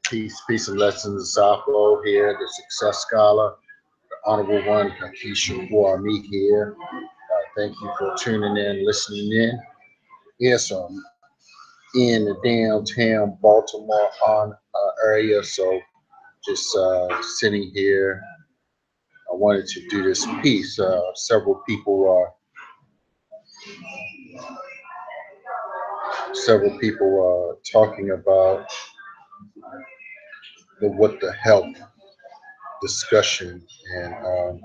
Peace and lessons, Sappho here, the success scholar, the honorable one, Keisha Kwame here. Thank you for tuning in, listening in. Yes, I'm in the downtown Baltimore area, so just sitting here. I wanted to do this piece. Several people are talking about the what the health discussion and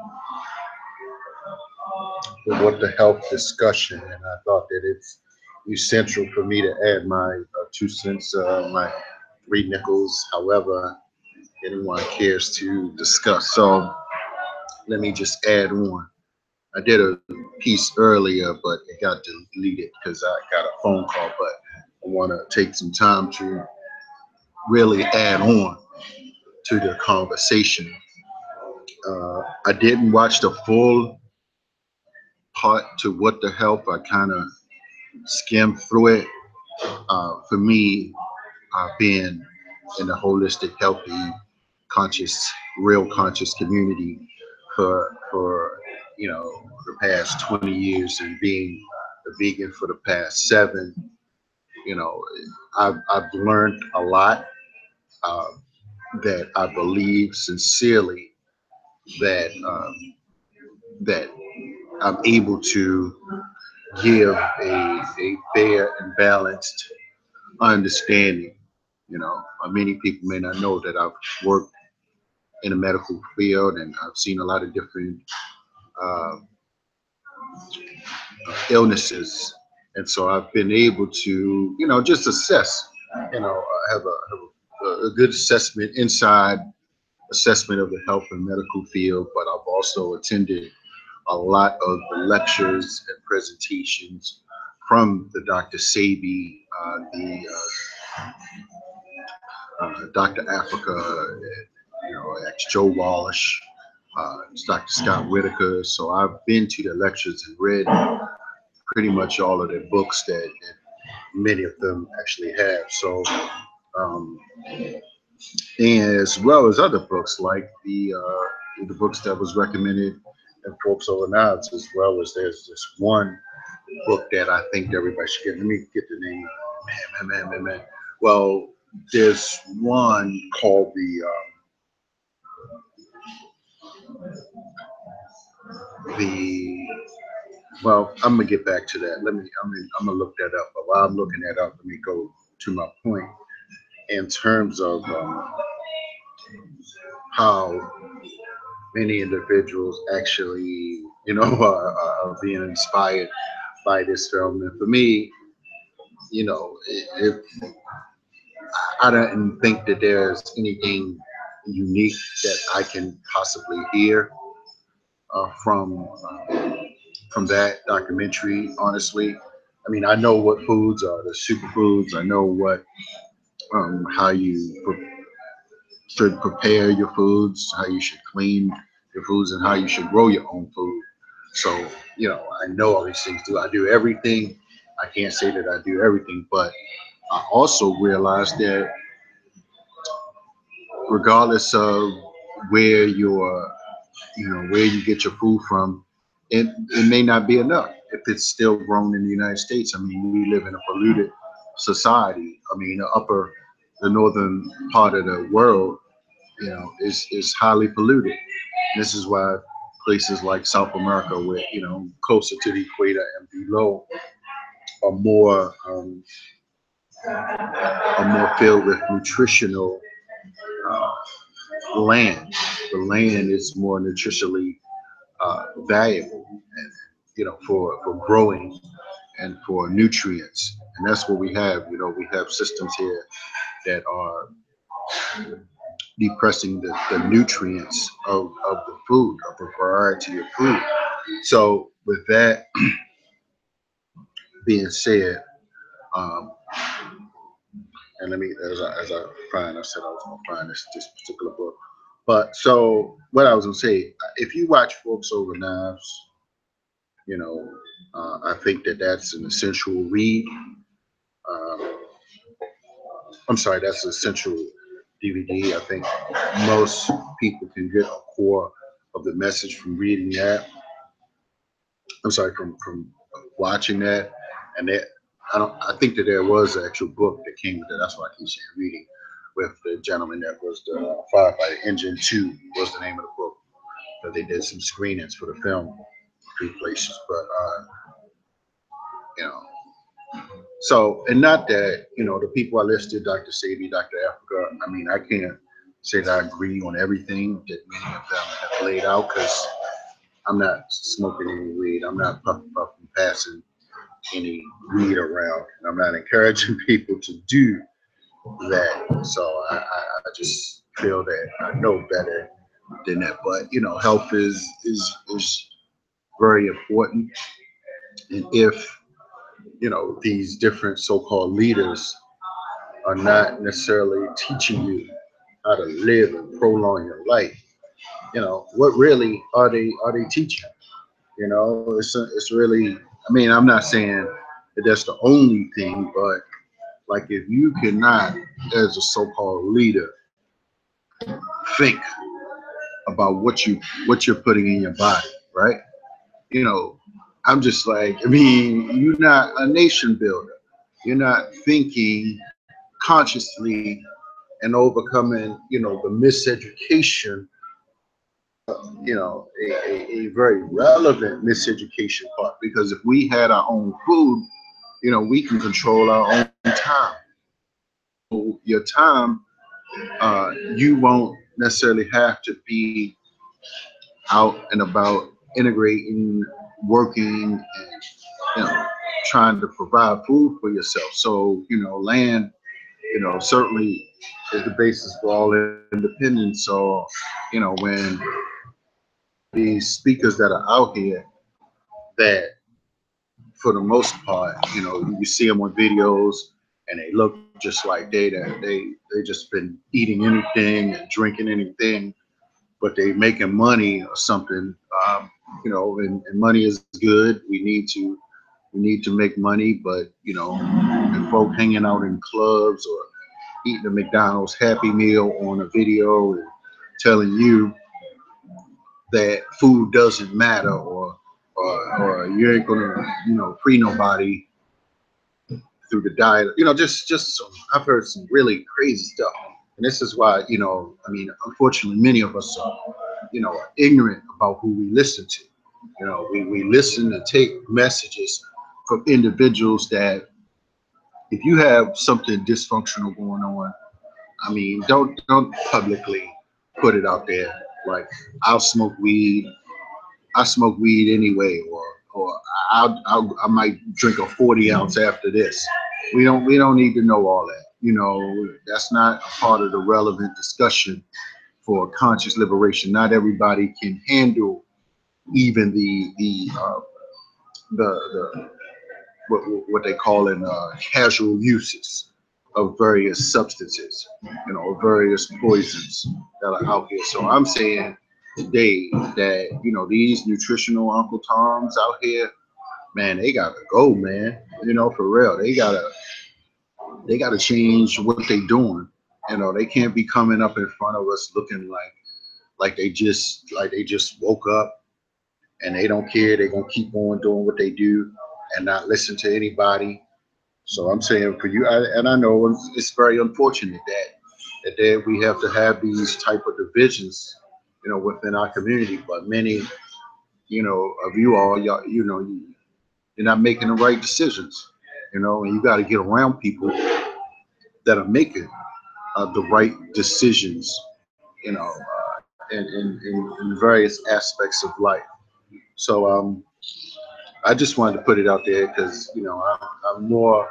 the what the health discussion, and I thought that it's essential for me to add my 2 cents, my 3 nickels, however anyone cares to discuss. So let me just add on. I did a piece earlier, but it got deleted because I got a phone call. But I want to take some time to really add on to the conversation. I didn't watch the full part to what the health. I kind of skimmed through it. For me, being in a holistic, healthy, conscious, real conscious community for the past 20 years and being a vegan for the past 7, you know, I've learned a lot uh, that I believe sincerely that that I'm able to give a fair and balanced understanding. Many people may not know that I've worked in the medical field and I've seen a lot of different uh, illnesses, and so I've been able to, just assess, have a good assessment inside assessment of the health and medical field. But I've also attended a lot of the lectures and presentations from the Dr. Sebi, the Dr. Afrika, Joel Wallach, Dr. Scott Whitaker. So I've been to the lectures and read pretty much all of their books that many of them actually have. So, and as well as other books like the books that was recommended in Folks Over Knives, as well as there's this one book that I think everybody should get. Let me get the name. Man. Well, there's one called the well, I'm gonna get back to that. I'm gonna look that up. But while I'm looking that up, let me go to my point in terms of how many individuals actually, are being inspired by this film. And for me, if I don't think that there's anything unique that I can possibly hear uh, from uh, from that documentary. Honestly, I mean, I know what foods are the superfoods. I know what how you should prepare your foods, how you should clean your foods, and how you should grow your own food. So, I know all these things. Do I do everything? I can't say that I do everything, but I also realize that regardless of where your, where you get your food from, it may not be enough if it's still grown in the United States. I mean, we live in a polluted society. I mean, the northern part of the world, is highly polluted. This is why places like South America, where closer to the equator and below, are more filled with nutritional uh, land. The land is more nutritionally valuable, and for growing and for nutrients. And that's what we have. We have systems here that are depressing the nutrients of the food, of a variety of food. So with that being said, um, and let me, as I find, I said I was going to find this particular book. But so what I was going to say, if you watch Forks Over Knives, I think that that's an essential read. Um, I'm sorry, that's an essential DVD. I think most people can get a core of the message from reading that. I'm sorry, from watching that, and that I don't. I think that there was an actual book that came with it. That's why I keep saying reading. With the gentleman that was the firefighter. Engine 2 was the name of the book. But they did some screenings for the film, a few places. But you know, so and not that the people I listed, Dr. Sebi, Dr. Afrika. I mean, I can't say that I agree on everything that many of them have laid out because I'm not smoking any weed. I'm not puffing, passing any weed around. And I'm not encouraging people to do that. So I just feel that I know better than that. But health is very important. And if these different so-called leaders are not necessarily teaching you how to live and prolong your life, what really are they teaching? It's really. I mean, I'm not saying that that's the only thing, but like if you cannot, as a so-called leader, think about what you're putting in your body, right? You know, I'm just like, I mean, you're not a nation builder. You're not thinking consciously and overcoming, the miseducation, a very relevant miseducation part. Because if we had our own food, we can control our own time. Your time, you won't necessarily have to be out and about integrating, working, and trying to provide food for yourself. So land, certainly is the basis for all independence. So when these speakers that are out here, that for the most part, you see them on videos and they look just like they just been eating anything and drinking anything, but they making money or something. And money is good. We need to make money, but and folk hanging out in clubs or eating a McDonald's Happy Meal on a video and telling you that food doesn't matter, or you ain't gonna free nobody through the diet. Just some, I've heard some really crazy stuff, and this is why I mean, unfortunately, many of us are ignorant about who we listen to. We listen and take messages from individuals that if you have something dysfunctional going on, I mean, don't publicly put it out there like I'll smoke weed. I smoke weed anyway, or I might drink a 40 ounce after this. We don't need to know all that. That's not a part of the relevant discussion for conscious liberation. Not everybody can handle even the what they call in casual uses of various substances, various poisons that are out here. So I'm saying today that these nutritional Uncle Toms out here, man, they gotta go, man. For real, they gotta change what they doing. They can't be coming up in front of us looking like they just woke up and they don't care. They're gonna keep on doing what they do and not listen to anybody. So I'm saying for you, and I know it's very unfortunate that we have to have these type of divisions, within our community. But many, of you all, y'all, you're not making the right decisions, and you got to get around people that are making the right decisions, in various aspects of life. So I just wanted to put it out there because I'm more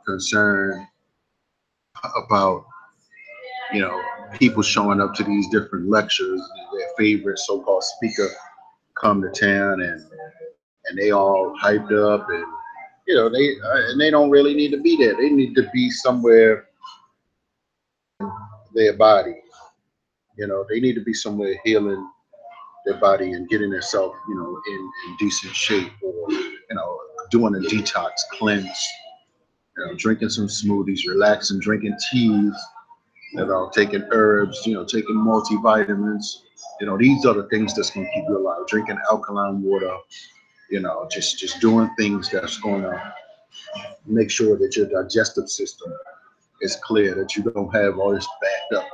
concerned about people showing up to these different lectures. Their favorite so-called speaker come to town, and they all hyped up, and they don't really need to be there. They need to be somewhere in their body. They need to be somewhere healing their body and getting themselves in decent shape, or doing a detox cleanse, drinking some smoothies, relaxing, drinking teas, taking herbs, taking multivitamins. These are the things that's going to keep you alive. Drinking alkaline water, just doing things that's going to make sure that your digestive system is clear, that you don't have all this backed up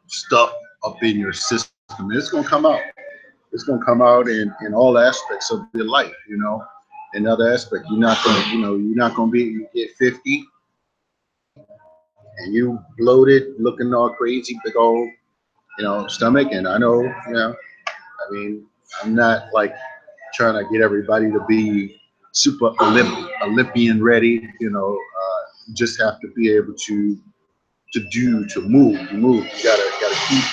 stuff up in your system. And it's going to come out. It's going to come out in all aspects of your life, In other aspects, you're not going to be, you get 50 and you bloated, looking all crazy, big old, stomach. And I know, I mean, I'm not like trying to get everybody to be super Olympian ready, just have to be able to move. You gotta keep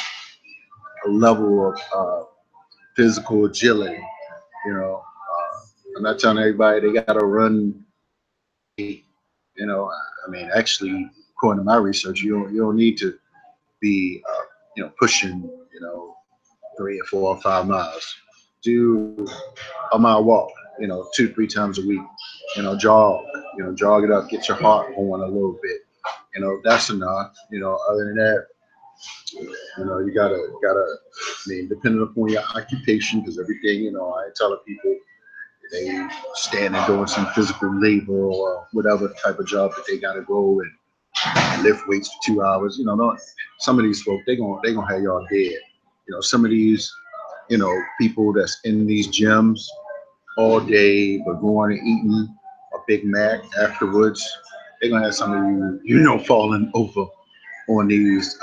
a level of physical agility. I'm not telling everybody they gotta run. I mean, actually, according to my research, you don't need to be pushing 3 or 4 or 5 miles. Do a mile walk, 2 3 times a week. Jog, jog it up, get your heart going a little bit. That's enough. Other than that, you gotta. I mean, depending upon your occupation, because everything, I ain't telling people they standing doing some physical labor or whatever type of job that they gotta go and lift weights for 2 hours. Some of these folk they gonna have y'all dead. Some of these, people that's in these gyms all day but going and eating a Big Mac afterwards, they're gonna have some of you, falling over on these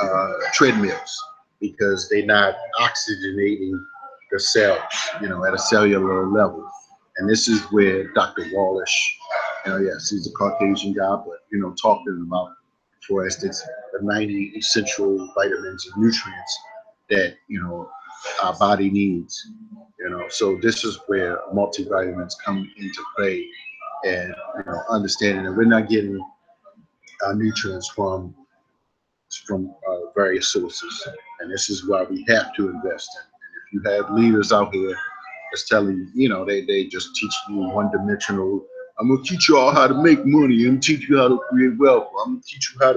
treadmills because they're not oxygenating the cells, at a cellular level. And this is where Dr. Wallach, yes, he's a Caucasian guy, but talking about, for instance, the 90 essential vitamins and nutrients that our body needs. So this is where multivitamins come into play, and understanding that we're not getting our nutrients from various sources, and this is why we have to invest in. And if you have leaders out here that's telling you, they just teach you one-dimensional. I'm gonna teach you all how to make money. I'm gonna teach you how to create wealth. I'm gonna teach you how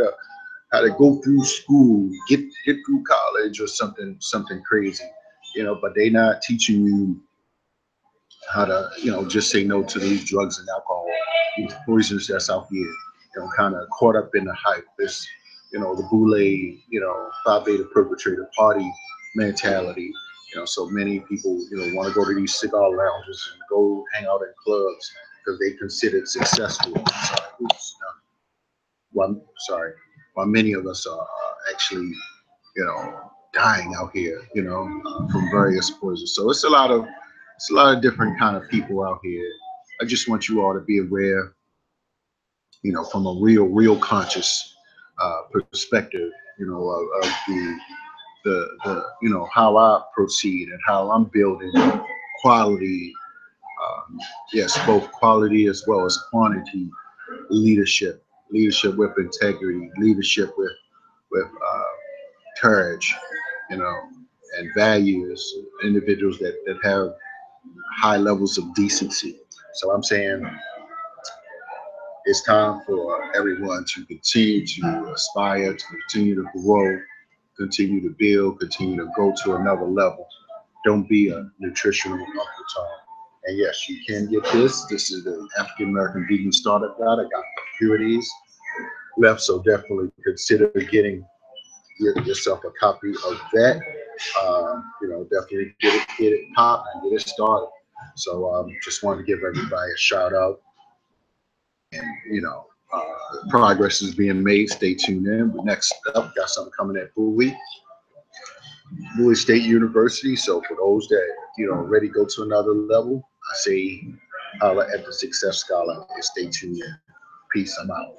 to go through school, get through college or something crazy, but they not teaching you how to, just say no to these drugs and alcohol, these poisons that's out here, kind of caught up in the hype. This, the boule, Phi Beta perpetrator party mentality. So many people, want to go to these cigar lounges and go hang out in clubs because they consider it successful. Sorry, oops, sorry. While many of us are actually, dying out here, from various poisons. So it's a lot of different kind of people out here. I just want you all to be aware, from a real conscious perspective, of the how I proceed and how I'm building quality, yes, both quality as well as quantity leadership with integrity, leadership with courage, and values, individuals that have high levels of decency. So I'm saying it's time for everyone to continue to aspire, to continue to grow, continue to build, continue to go to another level. Don't be a nutritional Uncle Tom. And yes, you can get this. This is the African American Vegan Startup Guide. I got a few of these left, so definitely consider getting yourself a copy of that. Definitely get it popped and get it started. So just wanted to give everybody a shout out, and progress is being made. Stay tuned in. But next up, got something coming at Bowie State University. So for those that ready to go to another level, I say holla at the Success Scholar and stay tuned in. Peace. I'm out.